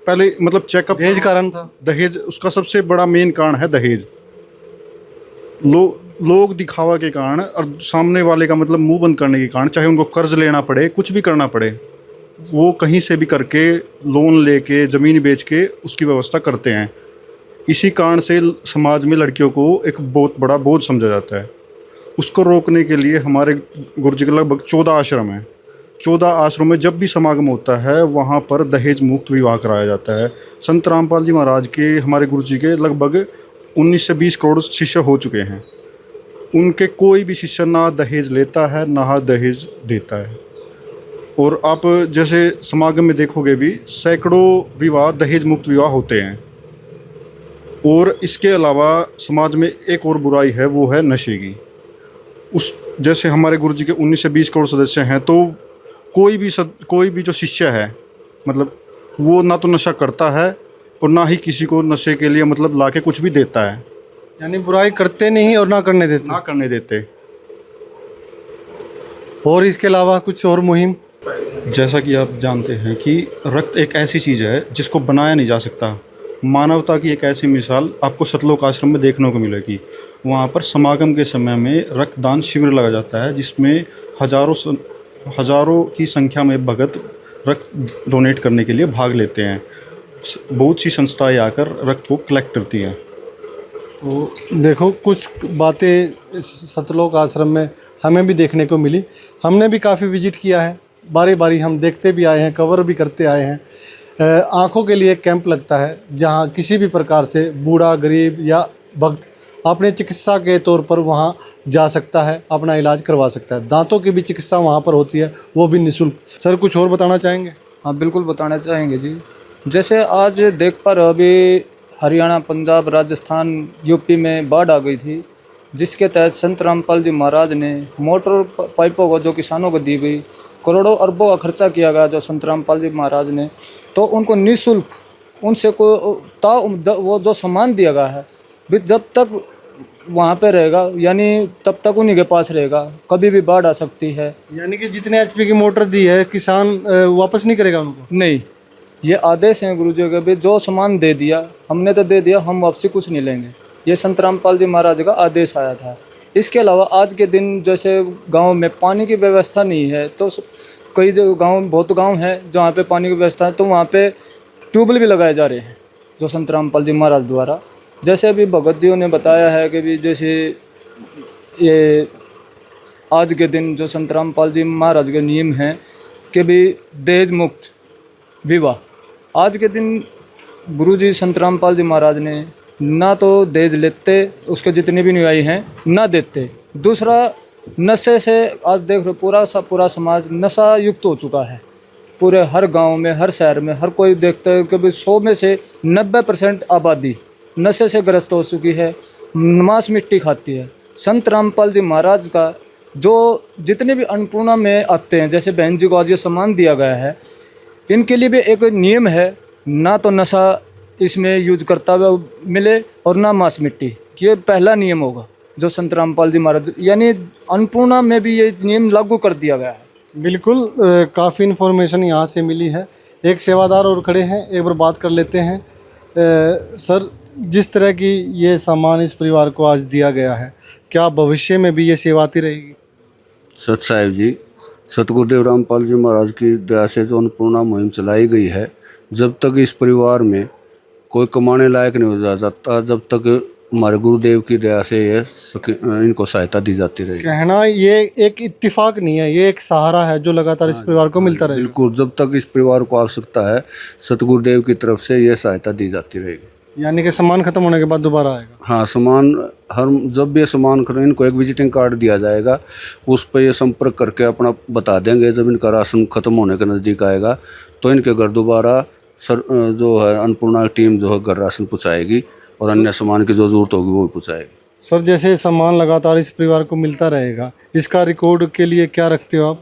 S10: पहले मतलब चेकअप,
S3: दहेज कारण था।
S10: दहेज उसका सबसे बड़ा मेन कारण है दहेज। लोग दिखावा के कारण और सामने वाले का मतलब मुंह बंद करने के कारण, चाहे उनको कर्ज लेना पड़े, कुछ भी करना पड़े, वो कहीं से भी करके लोन लेके ज़मीन बेच के उसकी व्यवस्था करते हैं। इसी कारण से समाज में लड़कियों को एक बहुत बड़ा बोझ समझा जाता है। उसको रोकने के लिए हमारे गुरुजी के लगभग 14 आश्रम हैं। 14 आश्रम में जब भी समागम होता है वहाँ पर दहेज मुक्त विवाह कराया जाता है। संत रामपाल जी महाराज के, हमारे गुरुजी के लगभग 19 से 20 करोड़ शिष्य हो चुके हैं। उनके कोई भी शिष्य ना दहेज लेता है ना दहेज देता है। और आप जैसे समागम में देखोगे भी सैकड़ों विवाह दहेज मुक्त विवाह होते हैं। और इसके अलावा समाज में एक और बुराई है, वो है नशे की। जैसे हमारे गुरुजी के 19 से 20 करोड़ सदस्य हैं, तो कोई भी जो शिष्य है मतलब वो ना तो नशा करता है और ना ही किसी को नशे के लिए मतलब लाके कुछ भी देता है।
S3: यानी बुराई करते नहीं और ना करने देते। और इसके अलावा कुछ और मुहिम?
S10: जैसा कि आप जानते हैं कि रक्त एक ऐसी चीज़ है जिसको बनाया नहीं जा सकता। मानवता की एक ऐसी मिसाल आपको सतलोक आश्रम में देखने को मिलेगी। वहाँ पर समागम के समय में रक्तदान शिविर लगा जाता है जिसमें हज़ारों की संख्या में भगत रक्त डोनेट करने के लिए भाग लेते हैं। बहुत सी संस्थाएं आकर रक्त को कलेक्ट करती हैं।
S3: तो देखो कुछ बातें सतलोक आश्रम में हमें भी देखने को मिली। हमने भी काफ़ी विजिट किया है, बारी बारी हम देखते भी आए हैं, कवर भी करते आए हैं। आँखों के लिए कैंप लगता है जहाँ किसी भी प्रकार से बूढ़ा, गरीब या भक्त अपने चिकित्सा के तौर पर वहाँ जा सकता है, अपना इलाज करवा सकता है। दांतों की भी चिकित्सा वहाँ पर होती है, वो भी निःशुल्क। सर कुछ और बताना चाहेंगे?
S8: हाँ बिल्कुल बताना चाहेंगे जी। जैसे आज देख पर अभी हरियाणा, पंजाब, राजस्थान, यूपी में बाढ़ आ गई थी, जिसके तहत संत रामपाल जी महाराज ने मोटर पाइपों को जो किसानों को दी गई, करोड़ों अरबों का खर्चा किया गया जो संत रामपाल जी महाराज ने, तो उनको निःशुल्क उनसे वो जो सामान दिया गया है भी जब तक वहाँ पे रहेगा यानी तब तक उन्हीं के पास रहेगा, कभी भी बाढ़ आ सकती है।
S3: यानी कि जितने एचपी की मोटर दी है किसान वापस नहीं करेगा उनको?
S8: नहीं, ये आदेश हैं गुरु जी के भी जो सामान दे दिया हमने तो दे दिया, हम वापसी कुछ नहीं लेंगे। ये संत रामपाल जी महाराज का आदेश आया था। इसके अलावा आज के दिन जैसे गांव में पानी की व्यवस्था नहीं है, तो कई जो गांव बहुत गांव हैं जहाँ पे पानी की व्यवस्था है, तो वहाँ पे ट्यूबवेल भी लगाए जा रहे हैं जो संत रामपाल जी महाराज द्वारा। जैसे अभी भगत जी ने बताया है कि भी जैसे ये आज के दिन जो संत रामपाल जी महाराज के नियम हैं कि भी दहेज मुक्त विवाह, आज के दिन गुरुजी संत रामपाल जी महाराज ने ना तो दहेज लेते, उसके जितने भी अनुयायी हैं ना देते। दूसरा, नशे से आज देख रहे पूरा समाज नशा युक्त हो चुका है। पूरे हर गांव में, हर शहर में हर कोई देखता है कि 100 में से 90% आबादी नशे से ग्रस्त हो चुकी है, मांस मिट्टी खाती है। संत रामपाल जी महाराज का जो जितने भी अन्नपूर्णा में आते हैं, जैसे बहन जी को आज ये सम्मान दिया गया है, इनके लिए भी एक नियम है, ना तो नशा इसमें यूज करता हुआ मिले और ना मांस मिट्टी। ये पहला नियम होगा जो संत रामपाल जी महाराज, यानी अन्नपूर्णा में भी ये नियम लागू कर दिया गया है।
S3: बिल्कुल, काफ़ी इन्फॉर्मेशन यहाँ से मिली है। एक सेवादार और खड़े हैं, एक बार बात कर लेते हैं। सर, जिस तरह की ये सामान इस परिवार को आज दिया गया है, क्या भविष्य में भी ये सेवा आती रहेगी?
S11: सत साहिब जी, सतगुरुदेव रामपाल जी महाराज की दया से जो अन्नपूर्णा मुहिम चलाई गई है, जब तक इस परिवार में कोई कमाने लायक नहीं हो जाता, जब तक हमारे गुरुदेव की दया से ये इनको सहायता दी जाती रहेगी।
S3: कहना ये एक इत्तिफाक नहीं है, ये एक सहारा है जो लगातार इस परिवार को मिलता रहेगा।
S11: बिल्कुल, जब तक इस परिवार को आवश्यकता है सतगुरुदेव की तरफ से ये सहायता दी जाती रहेगी।
S3: यानी कि सामान खत्म होने के बाद दोबारा आएगा?
S11: हाँ, सामान जब भी सामान खरीद, इनको एक विजिटिंग कार्ड दिया जाएगा, उस पर ये संपर्क करके अपना बता देंगे। जब इनका राशन खत्म होने के नज़दीक आएगा तो इनके घर दोबारा जो है अन्नपूर्णा टीम जो है घर राशन पहुँचाएगी और अन्य सामान की जो जरूरत होगी वो भी पहुँचाएगी।
S3: सर, जैसे सामान लगातार इस परिवार को मिलता रहेगा, इसका रिकॉर्ड के लिए क्या रखते हो आप?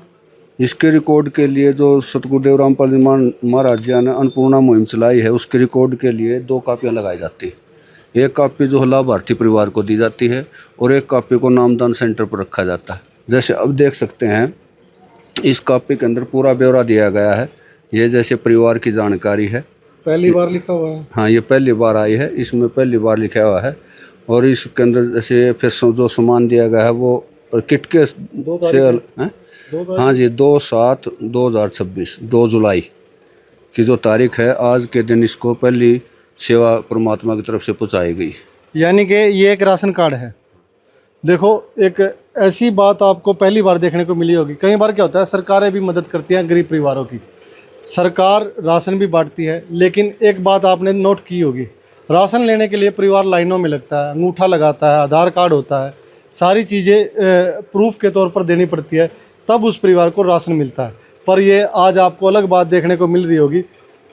S11: इसके रिकॉर्ड के लिए जो सतगुरुदेव रामपाल जी महाराज जी ने अन्नपूर्णा मुहिम चलाई है, उसके रिकॉर्ड के लिए 2 कापियाँ लगाई जाती है। एक कापी जो लाभार्थी परिवार को दी जाती है और एक कापी को नामदान सेंटर पर रखा जाता है। जैसे अब देख सकते हैं, इस कापी के अंदर पूरा ब्यौरा दिया गया है। ये जैसे परिवार की जानकारी है।
S3: पहली बार लिखा हुआ है?
S11: हाँ, ये पहली बार आई है, इसमें पहली बार लिखा हुआ है। और इसके अंदर जैसे फिर जो सामान दिया गया है वो किट के सेल हैं। हाँ जी, 2/7/2026 2 जुलाई की जो तारीख है, आज के दिन इसको पहली सेवा परमात्मा की तरफ से पहुँचाई गई।
S3: यानी कि ये एक राशन कार्ड है। देखो, एक ऐसी बात आपको पहली बार देखने को मिली होगी। कई बार क्या होता है, सरकारें भी मदद करती हैं गरीब परिवारों की, सरकार राशन भी बांटती है, लेकिन एक बात आपने नोट की होगी, राशन लेने के लिए परिवार लाइनों में लगता है, अंगूठा लगाता है, आधार कार्ड होता है, सारी चीज़ें प्रूफ के तौर पर देनी पड़ती है, तब उस परिवार को राशन मिलता है। पर ये आज आपको अलग बात देखने को मिल रही होगी,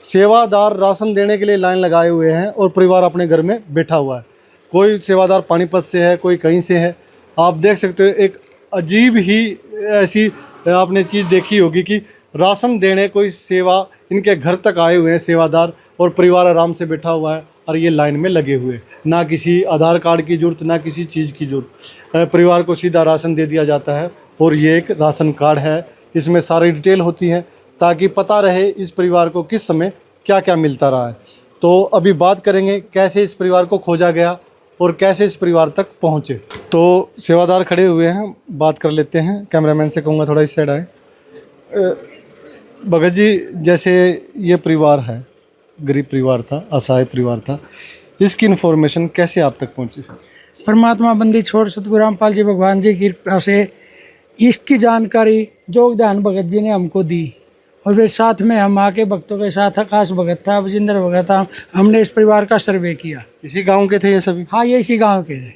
S3: सेवादार राशन देने के लिए लाइन लगाए हुए हैं और परिवार अपने घर में बैठा हुआ है। कोई सेवादार पानीपत से है, कोई कहीं से है। आप देख सकते हो, एक अजीब ही ऐसी आपने चीज़ देखी होगी कि राशन देने कोई सेवा इनके घर तक आए हुए हैं सेवादार, और परिवार आराम से बैठा हुआ है और ये लाइन में लगे हुए, ना किसी आधार कार्ड की ज़रूरत, ना किसी चीज़ की ज़रूरत। परिवार को सीधा राशन दे दिया जाता है और ये एक राशन कार्ड है, इसमें सारी डिटेल होती है ताकि पता रहे इस परिवार को किस समय क्या क्या मिलता रहा है। तो अभी बात करेंगे कैसे इस परिवार को खोजा गया और कैसे इस परिवार तक पहुँचे। तो सेवादार खड़े हुए हैं, बात कर लेते हैं। कैमरामैन से कहूँगा थोड़ा इस साइड आए। भगत जी, जैसे ये परिवार है, गरीब परिवार था, असहाय परिवार था, इसकी इन्फॉर्मेशन कैसे आप तक पहुंची?
S12: परमात्मा बंदी छोड़ सतगुरु रामपाल जी भगवान जी की कृपा से इसकी जानकारी योगदान भगत जी ने हमको दी, और फिर साथ में हम आके भक्तों के साथ, आकाश भगत था, विजेंद्र भगत था, हमने इस परिवार का सर्वे किया।
S3: इसी गांव के थे ये सभी?
S12: हाँ, ये इसी गांव के थे,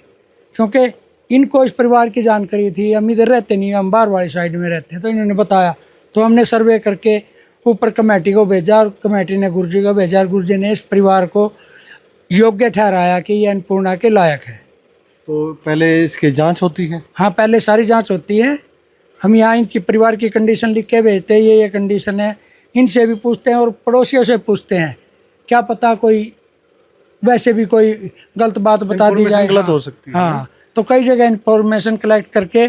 S12: क्योंकि इनको इस परिवार की जानकारी थी। हम इधर रहते नहीं, हम बाहर वाली साइड में रहते हैं, तो इन्होंने बताया, तो हमने सर्वे करके ऊपर कमेटी को भेजा और कमेटी ने गुरुजी को भेजा और गुरुजी ने इस परिवार को योग्य ठहराया कि ये अन्नपूर्णा के लायक है।
S3: तो पहले इसकी जांच होती है?
S12: हाँ, पहले सारी जांच होती है। हम यहाँ इनकी परिवार की कंडीशन लिख के भेजते हैं, ये कंडीशन है। इनसे भी पूछते हैं और पड़ोसियों से पूछते हैं, क्या पता कोई वैसे भी कोई गलत बात बता दी जाए।
S3: गलत हो सकती है।
S12: हाँ, तो कई जगह इन्फॉर्मेशन कलेक्ट करके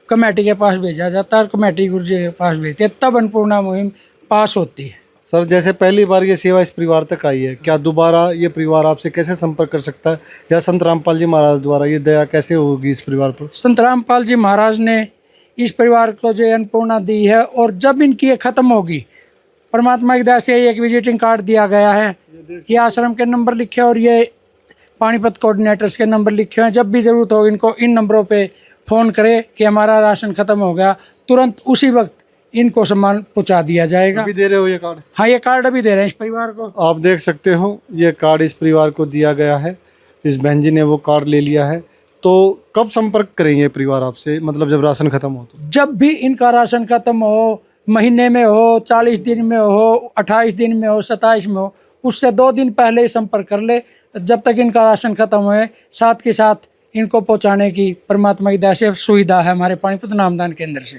S12: कमेटी के पास भेजा जाता है और कमेटी गुरुजी के पास भेजते हैं, तब अन्नपूर्णा मुहिम पास होती है।
S3: सर, जैसे पहली बार ये सेवा इस परिवार तक आई है, क्या दोबारा ये परिवार आपसे कैसे संपर्क कर सकता है, या संत रामपाल जी महाराज द्वारा ये दया कैसे होगी इस परिवार पर?
S12: संत रामपाल जी महाराज ने इस परिवार को जो अन्नपूर्णा दी है, और जब इनकी ये खत्म होगी, परमात्मा की दया से एक विजिटिंग कार्ड दिया गया है, ये आश्रम के नंबर लिखे और ये पानीपत कोऑर्डिनेटर्स के नंबर लिखे हैं। जब भी ज़रूरत हो इनको इन नंबरों पे फ़ोन करें कि हमारा राशन ख़त्म हो गया, तुरंत उसी वक्त इनको सामान पहुंचा दिया जाएगा।
S3: अभी दे रहे हो ये कार्ड?
S12: हाँ, ये कार्ड अभी दे रहे हैं इस परिवार को।
S3: आप देख सकते हो, ये कार्ड इस परिवार को दिया गया है। इस बहन जी ने वो कार्ड ले लिया है। तो कब संपर्क करेंगे परिवार आपसे, मतलब जब राशन खत्म हो? तो
S12: जब भी इनका राशन खत्म हो, महीने में हो, 40 दिन में हो, 28 दिन में हो, 27 में हो, उससे 2 दिन पहले ही संपर्क कर ले। जब तक इनका राशन खत्म हुए, साथ के साथ इनको पहुंचाने की परमात्मा की दया से सुविधा है हमारे पानीपत नामदान केंद्र से।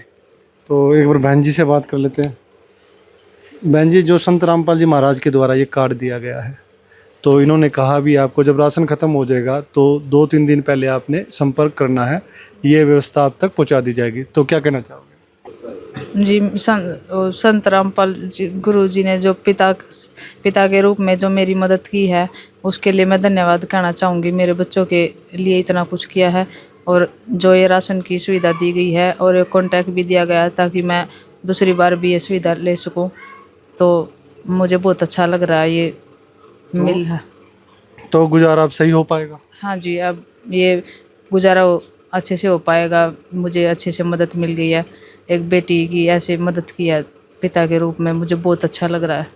S3: तो एक बार बहन जी से बात कर लेते हैं। बहन जी, जो संत रामपाल जी महाराज के द्वारा ये कार्ड दिया गया है, तो इन्होंने कहा भी आपको जब राशन खत्म हो जाएगा तो 2-3 दिन पहले आपने संपर्क करना है, ये व्यवस्था आप तक पहुंचा दी जाएगी। तो क्या कहना चाहोगे?
S4: जी, संत रामपाल जी गुरु जी ने जो पिता के रूप में जो मेरी मदद की है, उसके लिए मैं धन्यवाद कहना चाहूँगी। मेरे बच्चों के लिए इतना कुछ किया है, और जो ये राशन की सुविधा दी गई है और कॉन्टैक्ट भी दिया गया है ताकि मैं दूसरी बार भी ये सुविधा ले सकूं, तो मुझे बहुत अच्छा लग रहा है ये मिल है।
S3: तो गुजारा अब सही हो पाएगा?
S4: हाँ जी, अब ये गुजारा अच्छे से हो पाएगा। मुझे अच्छे से मदद मिल गई है, एक बेटी की ऐसे मदद की है पिता के रूप में, मुझे बहुत अच्छा लग रहा है।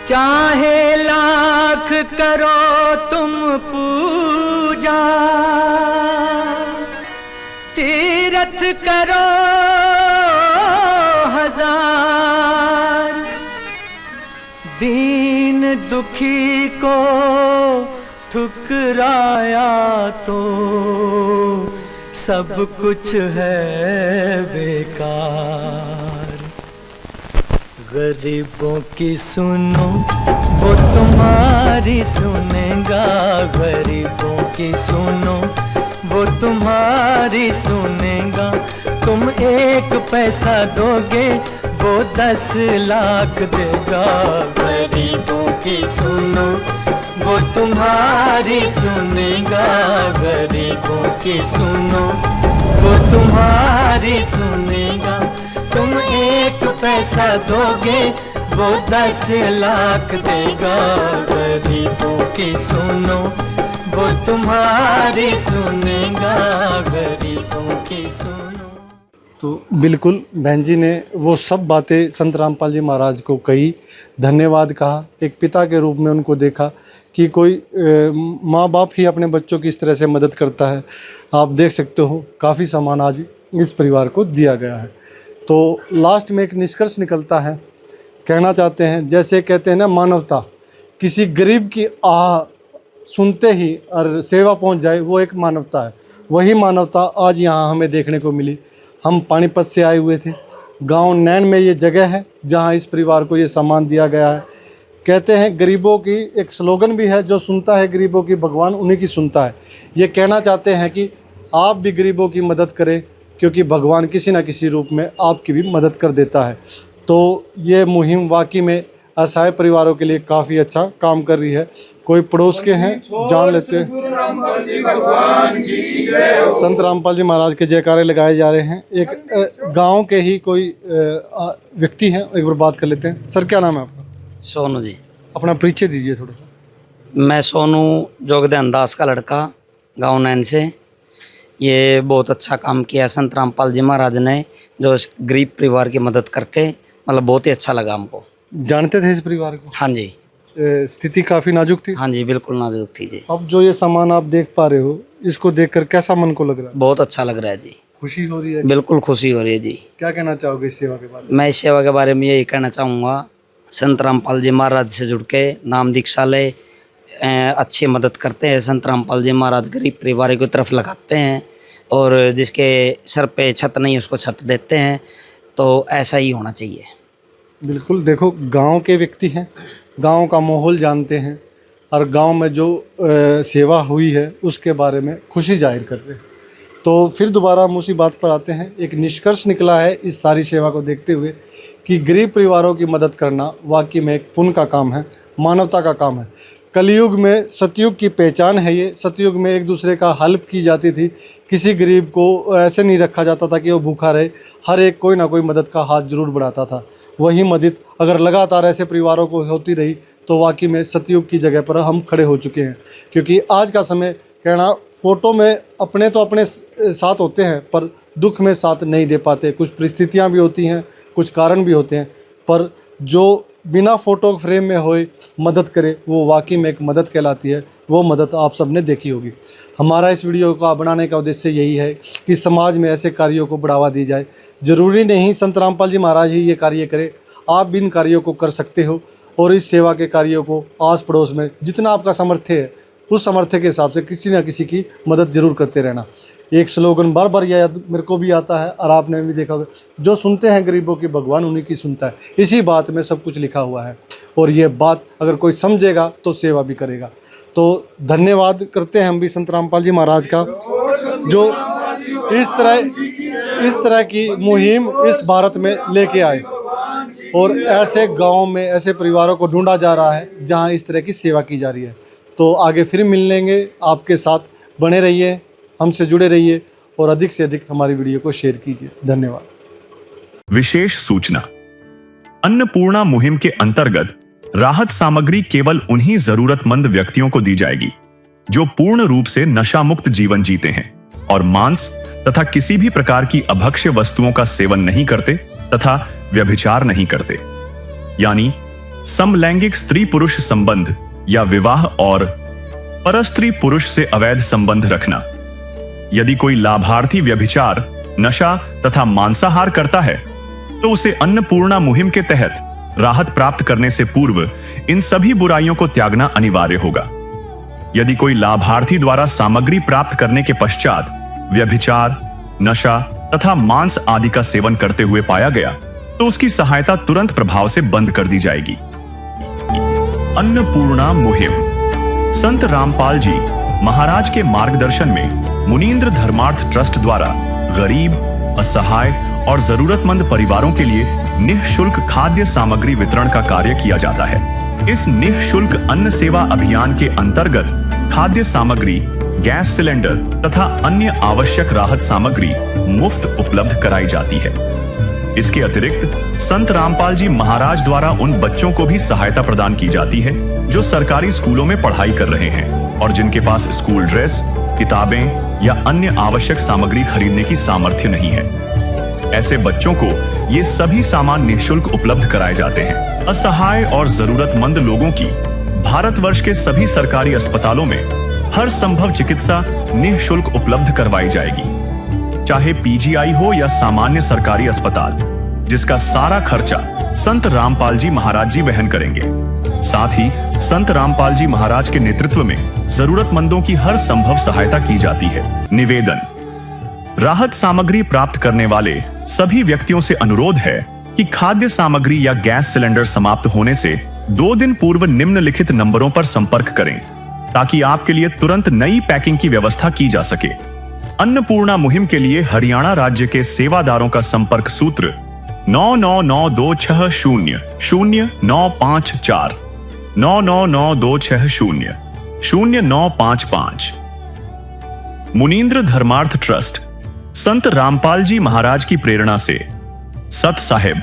S7: चाहे लाख करो तुम पूजा, तीरथ करो हजार, दीन दुखी को ठुकराया तो सब कुछ है बेकार। गरीबों की सुनो वो तुम्हारी सुनेगा, गरीबों की सुनो वो तुम्हारी सुनेगा। तुम 1 पैसा दोगे वो 10 लाख देगा। गरीबों की सुनो वो तुम्हारी सुनेगा, गरीबों की सुनो वो तुम्हारी सुनेगा। तुम 1 पैसा दोगे वो 10 लाख देगा। गरीबों की सुनो वो तुम्हारी सुनेगा, गरीबों की सुनो।
S3: तो बिल्कुल बहन जी ने वो सब बातें संत रामपाल जी महाराज को कही, धन्यवाद कहा, एक पिता के रूप में उनको देखा कि कोई माँ बाप ही अपने बच्चों की इस तरह से मदद करता है। आप देख सकते हो काफ़ी सामान आज इस परिवार को दिया गया है। तो लास्ट में एक निष्कर्ष निकलता है, कहना चाहते हैं, जैसे कहते हैं ना, मानवता, किसी गरीब की आह सुनते ही और सेवा पहुंच जाए, वो एक मानवता है। वही मानवता आज यहाँ हमें देखने को मिली। हम पानीपत से आए हुए थे, गांव नैन में ये जगह है जहाँ इस परिवार को ये सामान दिया गया है। कहते हैं गरीबों की एक स्लोगन भी है, जो सुनता है गरीबों की भगवान उन्हीं की सुनता है। ये कहना चाहते हैं कि आप भी गरीबों की मदद करें, क्योंकि भगवान किसी न किसी रूप में आपकी भी मदद कर देता है। तो ये मुहिम वाकई में असहाय परिवारों के लिए काफ़ी अच्छा काम कर रही है। कोई पड़ोस के हैं, जान लेते हैं। संत रामपाल जी महाराज के जयकारे लगाए जा रहे हैं। एक गांव के ही कोई व्यक्ति हैं, एक बार बात कर लेते हैं। सर, क्या नाम है आपका?
S13: सोनू जी।
S3: अपना परिचय दीजिए थोड़ा सा।
S13: मैं सोनू जोगदान दास का लड़का, गाँव नैन से। ये बहुत अच्छा काम किया संत रामपाल जी महाराज ने, जो इस गरीब परिवार की मदद करके, मतलब बहुत ही अच्छा लगा हमको।
S3: जानते थे इस परिवार को?
S13: हाँ जी।
S3: स्थिति काफ़ी नाजुक थी?
S13: हाँ जी, बिल्कुल नाजुक थी जी।
S3: अब जो ये सामान आप देख पा रहे हो, इसको देखकर कैसा मन को लग रहा है?
S13: बहुत अच्छा लग रहा है जी।
S3: खुशी हो रही है?
S13: बिल्कुल खुशी हो रही है जी।
S3: क्या कहना चाहोगे इस सेवा के बारे में?
S13: मैं इस सेवा के बारे में यही कहना चाहूँगा, संत रामपाल जी महाराज से जुड़ के नाम दीक्षा ले, अच्छी मदद करते हैं। संत रामपाल जी महाराज गरीब परिवार की तरफ लगाते हैं और जिसके सर पे छत नहीं उसको छत देते हैं। तो ऐसा ही होना चाहिए।
S3: बिल्कुल, देखो गांव के व्यक्ति हैं, गांव का माहौल जानते हैं और गांव में जो सेवा हुई है उसके बारे में खुशी जाहिर कर रहे हैं। तो फिर दोबारा हम उसी बात पर आते हैं। एक निष्कर्ष निकला है इस सारी सेवा को देखते हुए कि गरीब परिवारों की मदद करना वाकई में एक पुण्य का काम है, मानवता का काम है। कलयुग में सतयुग की पहचान है ये। सतयुग में एक दूसरे का हेल्प की जाती थी, किसी गरीब को ऐसे नहीं रखा जाता था कि वो भूखा रहे, हर एक कोई ना कोई मदद का हाथ जरूर बढ़ाता था। वही मदद अगर लगातार ऐसे परिवारों को होती रही तो वाकई में सतयुग की जगह पर हम खड़े हो चुके हैं। क्योंकि आज का समय कहना, फ़ोटो में अपने तो अपने साथ होते हैं पर दुख में साथ नहीं दे पाते। कुछ परिस्थितियाँ भी होती हैं, कुछ कारण भी होते हैं, पर जो बिना फ़ोटो फ्रेम में होए मदद करे वो वाकई में एक मदद कहलाती है। वो मदद आप सब ने देखी होगी। हमारा इस वीडियो का बनाने का उद्देश्य यही है कि समाज में ऐसे कार्यों को बढ़ावा दी जाए। ज़रूरी नहीं संत रामपाल जी महाराज ही ये कार्य करें, आप भी इन कार्यों को कर सकते हो और इस सेवा के कार्यों को आस पड़ोस में जितना आपका सामर्थ्य है उस सामर्थ्य के हिसाब से किसी न किसी की मदद ज़रूर करते रहना। एक स्लोगन बार बार याद मेरे को भी आता है और आपने भी देखा होगा, जो सुनते हैं गरीबों की भगवान उन्हीं की सुनता है। इसी बात में सब कुछ लिखा हुआ है और ये बात अगर कोई समझेगा तो सेवा भी करेगा। तो धन्यवाद करते हैं हम भी संत रामपाल जी महाराज का, जो इस तरह की मुहिम इस भारत में लेके आए और ऐसे गाँव में ऐसे परिवारों को ढूंढा जा रहा है जहाँ इस तरह की सेवा की जा रही है। तो आगे फिर मिलेंगे, आपके साथ बने रहिए, हमसे जुड़े रहिए और अधिक से अधिक हमारी वीडियो को शेयर कीजिए। धन्यवाद।
S2: विशेष सूचना, अन्नपूर्णा मुहिम के अंतर्गत राहत सामग्री केवल उन्हीं जरूरतमंद व्यक्तियों को दी जाएगी जो पूर्ण रूप से नशा मुक्त जीवन जीते हैं और मांस तथा किसी भी प्रकार की अभक्ष्य वस्तुओं का सेवन नहीं करते तथा व्यभिचार नहीं करते, यानी समलैंगिक स्त्री पुरुष संबंध या विवाह और परस्त्री पुरुष से अवैध संबंध रखना। यदि कोई लाभार्थी व्यभिचार, नशा तथा मांसाहार करता है तो उसे अन्नपूर्णा मुहिम के तहत राहत प्राप्त करने से पूर्व इन सभी बुराइयों को त्यागना अनिवार्य होगा। यदि कोई लाभार्थी द्वारा सामग्री प्राप्त करने के पश्चात व्यभिचार, नशा तथा मांस आदि का सेवन करते हुए पाया गया तो उसकी सहायता तुरंत प्रभाव से बंद कर दी जाएगी। अन्नपूर्णा मुहिम संत रामपाल जी महाराज के मार्गदर्शन में मुनींद्र धर्मार्थ ट्रस्ट द्वारा गरीब, असहाय और जरूरतमंद परिवारों के लिए निःशुल्क खाद्य सामग्री वितरण का कार्य किया जाता है। इस निःशुल्क अन्न सेवा अभियान के अंतर्गत खाद्य सामग्री, गैस सिलेंडर तथा अन्य आवश्यक राहत सामग्री मुफ्त उपलब्ध कराई जाती है। इसके अतिरिक्त संत रामपाल जी महाराज द्वारा उन बच्चों को भी सहायता प्रदान की जाती है जो सरकारी स्कूलों में पढ़ाई कर रहे हैं और जिनके पास स्कूल ड्रेस, किताबें या अन्य आवश्यक सामग्री खरीदने की सामर्थ्य नहीं है। ऐसे बच्चों को ये सभी सामान निःशुल्क उपलब्ध कराए जाते हैं। असहाय और जरूरतमंद लोगों की भारतवर्ष के सभी सरकारी अस्पतालों में हर संभव चिकित्सा निःशुल्क उपलब्ध करवाई जाएगी, चाहे पीजीआई हो या सामान्य सरकारी अस्पताल, जिसका सारा खर्चा संत रामपाल जी महाराज जी वहन करेंगे। साथ ही संत रामपाल जी महाराज के नेतृत्व में जरूरतमंदों की हर संभव सहायता की जाती है। निवेदन, राहत सामग्री प्राप्त करने वाले सभी व्यक्तियों से अनुरोध है कि खाद्य सामग्री या गैस सिलेंडर समाप्त होने से 2 दिन पूर्व निम्नलिखित नंबरों पर संपर्क करें ताकि आपके लिए तुरंत नई पैकिंग की व्यवस्था की जा सके। अन्नपूर्णा मुहिम के लिए हरियाणा राज्य के सेवादारों का संपर्क सूत्र 9992600954 9992600955। मुनींद्र धर्मार्थ ट्रस्ट संत रामपाल जी महाराज की प्रेरणा से सत साहिब